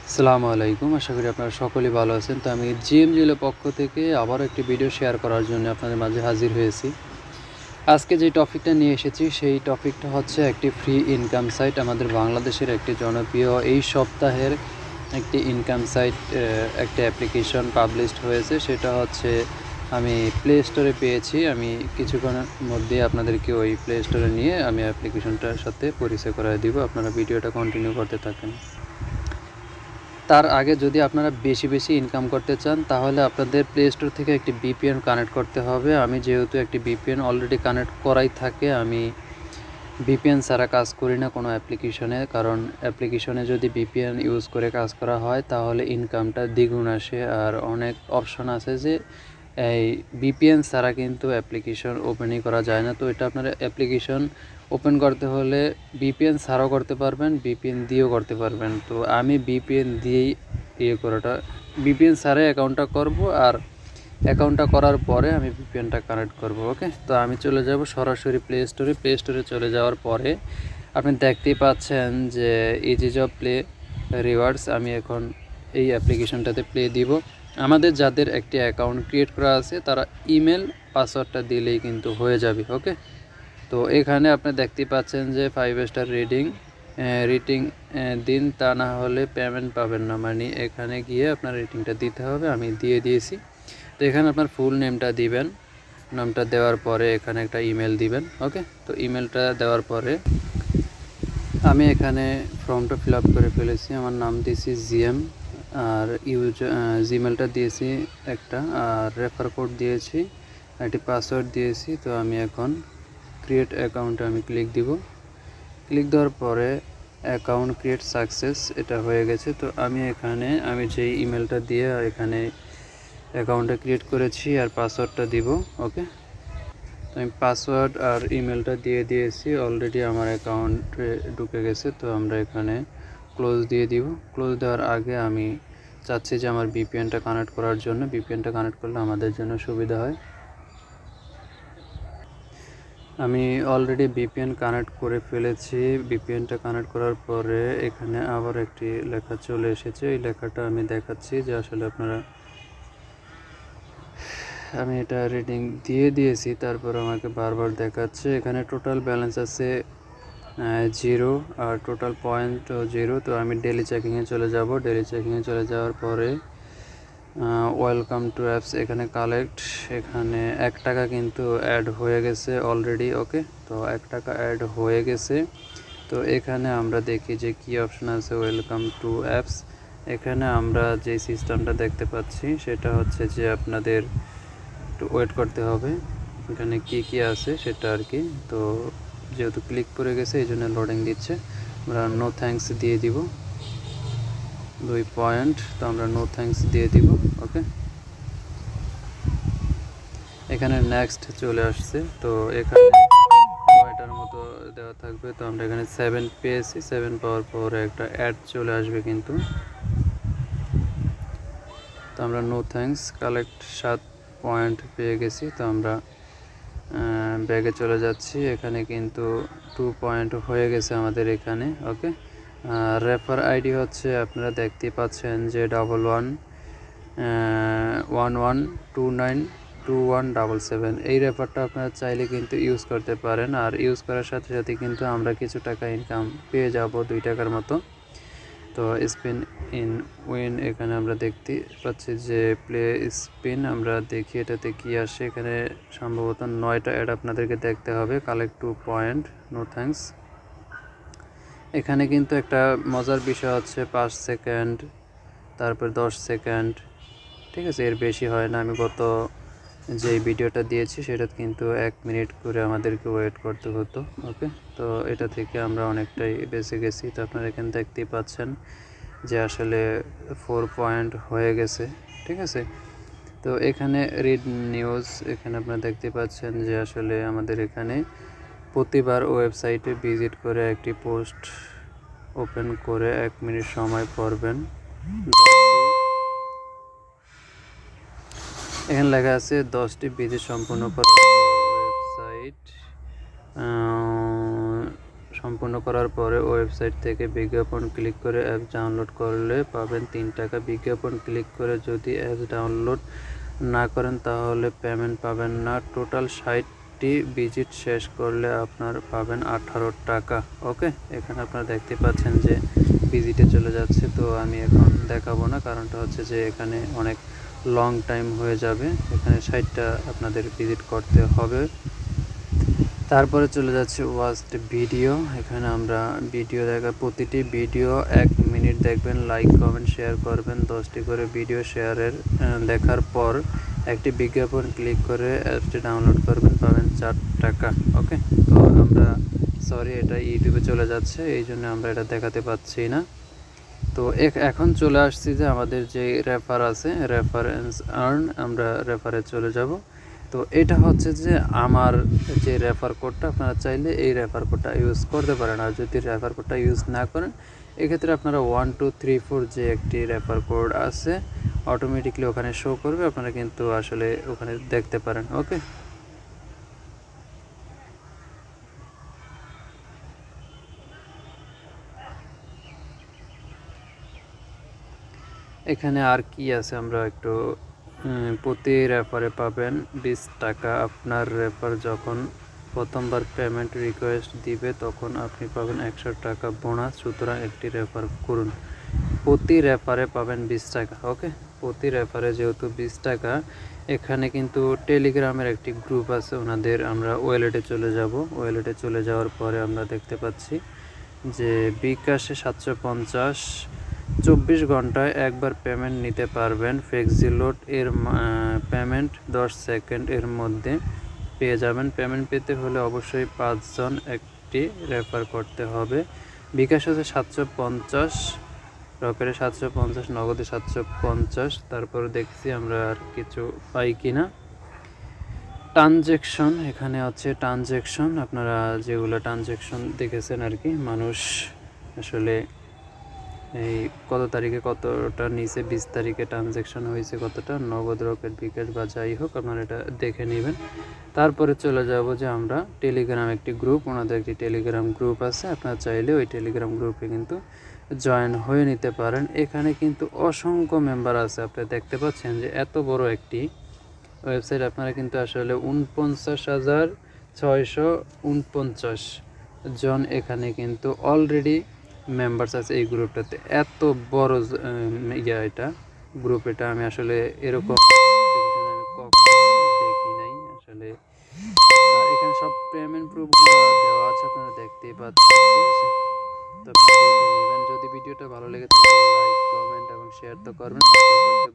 আসসালামু আলাইকুম। আশা করি আপনারা সকলেই ভালো আছেন। তো আমি জিএমজিএলের পক্ষ থেকে আবারও একটি ভিডিও শেয়ার করার জন্য আপনাদের মাঝে হাজির হয়েছি। আজকে যে টপিকটা নিয়ে এসেছি সেই টপিকটা হচ্ছে একটি ফ্রি ইনকাম সাইট। আমাদের বাংলাদেশের একটি জনপ্রিয় এই সপ্তাহের একটি ইনকাম সাইট, একটা অ্যাপ্লিকেশন পাবলিশড হয়েছে। সেটা হচ্ছে আমি প্লে স্টোরে পেয়েছি। আমি কিছুক্ষণের মধ্যেই আপনাদেরকে ওই প্লে স্টোরে নিয়ে আমি অ্যাপ্লিকেশনটার সাথে পরিচয় করায় দিব। আপনারা ভিডিওটা কন্টিনিউ করতে থাকেন। তার আগে যদি আপনারা বেশি ইনকাম করতে চান তাহলে আপনাদের প্লে স্টোর থেকে একটি ভিপিএন কানেক্ট করতে হবে। আমি যেহেতু একটি ভিপিএন অলরেডি কানেক্ট করাই থাকে, আমি ভিপিএন ছাড়া কাজ করি না কোনো অ্যাপ্লিকেশনে। কারণ অ্যাপ্লিকেশনে যদি ভিপিএন ইউজ করে কাজ করা হয় তাহলে ইনকামটা দ্বিগুণ আসে। আর অনেক অপশন আছে যে এই ভিপিএন ছাড়া কিন্তু অ্যাপ্লিকেশন ওপেনই করা যায় না। তো এটা আপনার অ্যাপ্লিকেশন ওপেন করতে হলে ভিপিএন ছাড়াও করতে পারবেন, ভিপিএন দিয়েও করতে পারবেন। তো আমি ভিপিএন দিয়েই ভিপিএন ছাড়াই অ্যাকাউন্টটা করব, আর অ্যাকাউন্টটা করার পরে আমি ভিপিএনটা কানেক্ট করব। ওকে, তো আমি চলে যাব সরাসরি প্লে স্টোরে চলে যাওয়ার পরে আপনি দেখতেই পাচ্ছেন যে ইজি জব প্লে রিওয়ার্ডস। আমি এখন এই অ্যাপ্লিকেশনটাতে প্লে দিব। আমাদের যাদের একটি অ্যাকাউন্ট ক্রিয়েট করা আছে তারা ইমেল পাসওয়ার্ডটা দিলেই কিন্তু হয়ে যাবে। ওকে, তো এখানে আপনি দেখতেই পাচ্ছেন যে 5 স্টার রেটিং দিন, তা না হলে পেমেন্ট পাবেন না। মানে এখানে গিয়ে আপনার রেটিংটা দিতে হবে। আমি দিয়ে দিয়েছি। তো এখানে আপনার ফুল নেমটা দিবেন। নামটা দেওয়ার পরে এখানে একটা ইমেল দিবেন। ওকে, তো ইমেলটা দেওয়ার পরে আমি এখানে ফর্মটা ফিল আপ করে ফেলেছি। আমার নাম দিয়েছি জিএম, আর জিমেলটা দিয়েছি একটা, আর রেফার কোড দিয়েছি, একটি পাসওয়ার্ড দিয়েছি। তো আমি এখন ক্রিয়েট অ্যাকাউন্টে আমি ক্লিক দিব। ক্লিক দেওয়ার পরে অ্যাকাউন্ট ক্রিয়েট সাকসেস, এটা হয়ে গেছে। তো আমি যেই ইমেলটা দিয়ে এখানে অ্যাকাউন্টটা ক্রিয়েট করেছি আর পাসওয়ার্ডটা দিব। ওকে, তো আমি পাসওয়ার্ড আর ইমেলটা দিয়ে দিয়েছি। অলরেডি আমার অ্যাকাউন্টে ঢুকে গেছে। তো আমরা এখানে ক্লোজ দিয়ে দিব। ক্লোজ দেওয়ার আগে আমি চাচ্ছি যে আমার ভিপিএনটা কানেক্ট করার জন্য। ভিপিএনটা কানেক্ট করলে আমাদের জন্য সুবিধা হয়। আমি অলরেডি ভিপিএন কানেক্ট করে ফেলেছি। ভিপিএনটা কানেক্ট করার পরে এখানে আবার একটি লেখা চলে এসেছে। এই লেখাটা আমি দেখাচ্ছি যে আসলে আপনারা, আমি এটা রিডিং দিয়ে দিয়েছি, তারপর আমাকে বারবার দেখাচ্ছে। এখানে টোটাল ব্যালেন্স আছে 0 আর টোটাল পয়েন্টও 0। তো আমি ডেলি চেকিংয়ে চলে যাব। ডেলি চেকিংয়ে চলে যাওয়ার পরে ওয়েলকাম টু অ্যাপস এখানে কালেক্ট, এখানে 1 টাকা কিন্তু অ্যাড হয়ে গেছে অলরেডি। ওকে, তো 1 টাকা অ্যাড হয়ে গেছে। তো এখানে আমরা দেখি যে কি অপশন আছে, ওয়েলকাম টু অ্যাপস। এখানে আমরা যে সিস্টেমটা দেখতে পাচ্ছি সেটা হচ্ছে যে আপনাদের একটু ওয়েট করতে হবে। এখানে কি আছে সেটা আর কি। তো যেহেতু ক্লিক করে গেছে এই জন্য লোডিং দিচ্ছে। আমরা নো থ্যাঙ্কস দিয়ে দিব 2 পয়েন্ট। তো আমরা নো থ্যাঙ্কস দিয়ে দিব। ওকে, এখানে নেক্সট চলে আসছে। তো এখানে 9টার মতো দেওয়া থাকবে। তো আমরা এখানে 7 পেয়েছি। 7 পাওয়ার পরে একটা অ্যাড চলে আসবে কিন্তু। তো আমরা নো থ্যাঙ্কস কালেক্ট 7 পয়েন্ট পেয়ে গেছি। তো আমরা ব্যাগে চলে যাচ্ছি। এখানে কিন্তু 2 পয়েন্ট হয়ে গেছে আমাদের এখানে। ওকে, রেফার আইডি হচ্ছে আপনারা দেখতে পাচ্ছেন যে 11292177। এই রেফারটা আপনারা চাইলে কিন্তু ইউজ করতে পারেন। আর ইউজ করার সাথে সাথে কিন্তু আমরা কিছু টাকা ইনকাম পেয়ে যাব, 2 টাকার মতো। তো স্পিন ইন উইন এখানে আমরা দেখতে পাচ্ছি যে প্লে স্পিন, আমরা দেখি এটাতে কি আসে। এখানে সম্ভবত 9টা অ্যাড আপনাদেরকে দেখতে হবে। Collect 2 point, no thanks. এখানে কিন্তু একটা মজার বিষয় হচ্ছে 5 সেকেন্ড, তারপর 10 সেকেন্ড, ঠিক আছে, এর বেশি হয় না। আমি গত যে ভিডিওটা দিয়েছি সেটা কিন্তু 1 মিনিট করে আমাদেরকে ওয়েট করতে হতো। ওকে, তো এটা থেকে আমরা অনেকটাই বেঁচে গেছি। তো আপনারা এখানে দেখতেই পাচ্ছেন যে আসলে 4 পয়েন্ট হয়ে গেছে, ঠিক আছে। তো এখানে রিড নিউজ, এখানে আপনারা দেখতে পাচ্ছেন যে আসলে আমাদের এখানে প্রতিবার ওয়েবসাইটে ভিজিট করে একটি পোস্ট ওপেন করে 1 মিনিট সময় পড়বেন। এখানে লেখা আছে 10টি ভিজিট সম্পূর্ণ করার পর ওয়েবসাইট সম্পূর্ণ করার পরে ওয়েবসাইট থেকে বিজ্ঞাপন ক্লিক করে অ্যাপ ডাউনলোড করলে পাবেন 3 টাকা। বিজ্ঞাপন ক্লিক করে যদি অ্যাপ ডাউনলোড না করেন তাহলে পেমেন্ট পাবেন না। টোটাল 60টি ভিজিট শেষ করলে আপনার পাবেন 18 টাকা। ওকে, এখানে আপনারা দেখতে পাচ্ছেন যে ভিজিটে চলে যাচ্ছে। তো আমি এখন দেখাবো না, কারণটা হচ্ছে যে এখানে অনেক লং টাইম হয়ে যাবে। এখানে 60টা আপনাদের ভিজিট করতে হবে। তারপরে চলে যাচ্ছে ওয়াচড ভিডিও। এখানে আমরা ভিডিও প্রতিটি ভিডিও 1 মিনিট দেখবেন, লাইক কমেন্ট শেয়ার করবেন। 10টি করে ভিডিও শেয়ারের দেখার পর একটি বিজ্ঞাপন ক্লিক করে অ্যাপটি ডাউনলোড করবেন, পাবেন 4 টাকা। ওকে, তো আমরা এটা ইউটিউবে চলে যাচ্ছে, এই জন্য আমরা এটা দেখাতে পাচ্ছি না। তো এখন চলে আসছি যে আমাদের যে রেফার আছে, রেফারেন্স আর্ন, আমরা রেফারে চলে যাব। তো এটা হচ্ছে যে আমার যে রেফার কোডটা, আপনারা চাইলে এই রেফার কোডটা ইউজ করতে পারেন। আর যদি রেফার কোডটা ইউজ না করেন, এক্ষেত্রে আপনারা 1 2 3 4 যে একটি রেফার কোড আছে অটোমেটিকলি ওখানে শো করবে, আপনারা কিন্তু আসলে ওখানে দেখতে পারেন। ওকে, এখানে আর কি আছে আমরা একটু প্রতি রেফারে পাবেন 20 টাকা। আপনার রেফার যখন প্রথমবার পেমেন্ট রিকোয়েস্ট দিবে তখন আপনি পাবেন 100 টাকা বোনাস। সুতরাং একটি রেফার করুন, প্রতি রেফারে পাবেন 20 টাকা। ওকে, প্রতি রেফারে যেহেতু 20 টাকা, এখানে কিন্তু টেলিগ্রামের একটি গ্রুপ আছে ওনাদের। আমরা ওয়ালেটে চলে যাব। ওয়ালেটে চলে যাওয়ার পরে আমরা দেখতে পাচ্ছি যে বিকাশে 750 24 ঘন্টায় একবার পেমেন্ট নিতে পারবেন। ফ্লেক্সিলোড এর পেমেন্ট 10 সেকেন্ড এর মধ্যে পেয়ে যাবেন। পেমেন্ট পেতে হলে অবশ্যই 5 জন একটি রেফার করতে হবে। বিকাশ হচ্ছে 750, রকেটে 750, নগদে 750। তারপর দেখছি আমরা আর কিছু পাই কিনা। ট্রানজ্যাকশন, এখানে হচ্ছে ট্রানজ্যাকশন, আপনারা যেগুলো ট্রানজ্যাকশন দেখেছেন আর কি, মানুষ আসলে এই কত তারিখে কতটা নিচে, 20 তারিখে ট্রানজ্যাকশন হয়েছে কতটা, নগদ, রকেট, বিকাশ বা যাই হোক, আপনারা এটা দেখে নেবেন। তারপরে চলে যাব যে আমরা টেলিগ্রাম একটি গ্রুপ, ওনাদের একটি টেলিগ্রাম গ্রুপ আছে, আপনারা চাইলে ওই টেলিগ্রাম গ্রুপে কিন্তু জয়েন হয়ে নিতে পারেন। এখানে কিন্তু অসংখ্য মেম্বার আছে, আপনারা দেখতে পাচ্ছেন যে এত বড় একটি ওয়েবসাইট। আপনারা কিন্তু আসলে 49,649 জন এখানে কিন্তু অলরেডি মেম্বার্স আছে এই গ্রুপটাতে। এত বড় এটা গ্রুপ, এটা আমি আসলে এরকম আমি কখনোই দেখি নাই আসলে। আর এখানে সব পেমেন্ট প্রুফগুলো দেওয়া আছে, আপনারা দেখতেই পাচ্ছেন। ঠিক আছে, তো আপনারা দেখে নেবেন। যদি ভিডিওটা ভালো লেগে থাকে লাইক কমেন্ট এবং শেয়ার তো করবেন, সাবস্ক্রাইব করতে